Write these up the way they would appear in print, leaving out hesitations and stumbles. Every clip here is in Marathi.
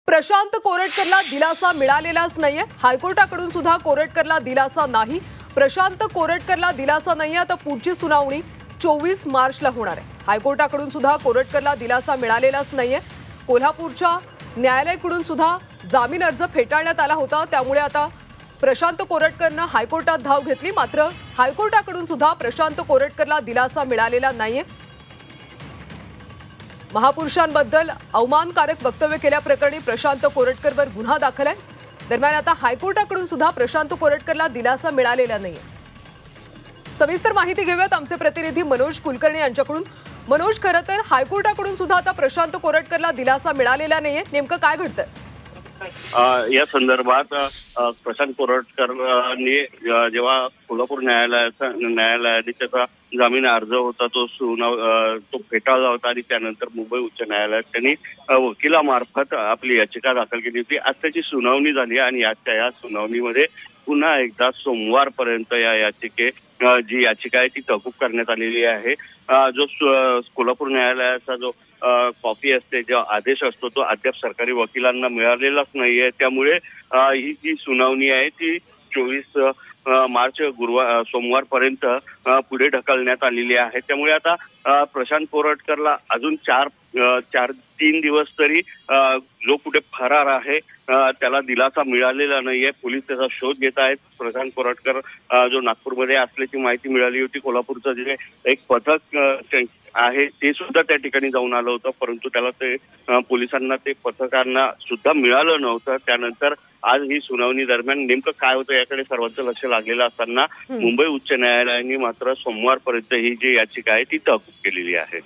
प्रशांत कोरटकरला दिलासा मिळालेलाच नाहीये। हायकोर्टाकडून सुद्धा कोरटकरला दिलासा नाही। प्रशांत कोरटकरला दिलासा नाहीये। आता पुढची सुनावणी 24 मार्चला होणार आहे। हायकोर्टाकडून सुद्धा कोरटकरला दिलासा मिळालेलाच नाहीये। कोल्हापूरच्या न्यायालयाकडून सुद्धा जामीन अर्ज फेटाळण्यात आला होता। त्यामुळे आता प्रशांत कोरटकरने हायकोर्टात धाव घेतली। मात्र हायकोर्टाकडून सुद्धा प्रशांत कोरटकरला दिलासा मिळालेला नाहीये। महापुरुषांबद्दल अवमानकारक वक्तव्य केल्याप्रकरणी प्रशांत कोरटकरवर गुन्हा दाखल आहे। दरम्यान आता हायकोर्टाकडून सुद्धा प्रशांत कोरटकरला दिलासा मिळालेला नाहीये। सविस्तर माहिती घेऊयात आमचे प्रतिनिधी मनोज कुलकर्णी यांच्याकडून। मनोज, खरं तर हायकोर्टाकडून सुद्धा आता प्रशांत कोरटकरला दिलासा मिळालेला नाहीये, नेमकं काय घडतंय? या संदर्भात प्रशांत कोरटकरनी जेव्हा कोल्हापूर न्यायालयाने त्याचा जामीन अर्ज होता तो फेटाळला होता आणि त्यानंतर मुंबई उच्च न्यायालयात त्यांनी वकिलामार्फत आपली याचिका दाखल केली होती। आज त्याची सुनावणी झाली आणि या सुनावणीमध्ये पुन्हा एकदा सोमवारपर्यंत या जी याचिका आहे ती तहकूब करण्यात आलेली आहे। जो कोल्हापूर न्यायालयाचा जो कॉपी असते, जो आदेश असतो, तो अद्याप सरकारी वकिलांना मिळालेलाच नाहीये। त्यामुळे ही जी सुनावणी आहे ती 24 मार्च सोमवारपर्यंत पुढे ढकलण्यात आलेली आहे। त्यामुळे आता प्रशांत कोरटकरला अजून 3 दिवस तरी जो कुठे फरार आहे त्याला दिलासा मिळालेला नाहीये। पोलीस त्याचा शोध घेत आहेत। प्रशांत कोरटकर जो नागपूरमध्ये असल्याची माहिती मिळाली होती, कोल्हापूरचं जे एक पथक आहे ते सुद्धा त्या ठिकाणी जाऊन आलं होतं, परंतु त्याला ते पोलिसांना ते पथकांना सुद्धा मिळालं नव्हतं। त्यानंतर आज ही सुनावणी दरम्यान नेमकं काय होतं याकडे सर्वांचं लक्ष लागलेलं असताना मुंबई उच्च न्यायालयाने मात्र सोमवारपर्यंत ही जी याचिका आहे ती तहकूब केलेली आहे।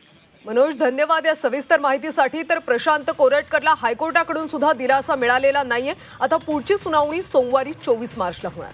मनोज, धन्यवाद या सविस्तर माहितीसाठी। तर प्रशांत कोरटकरला हायकोर्टाकडून सुद्धा दिलासा मिळालेला नाहीये। आता पुढची सुनावणी सोमवारी 24 मार्चला होणार।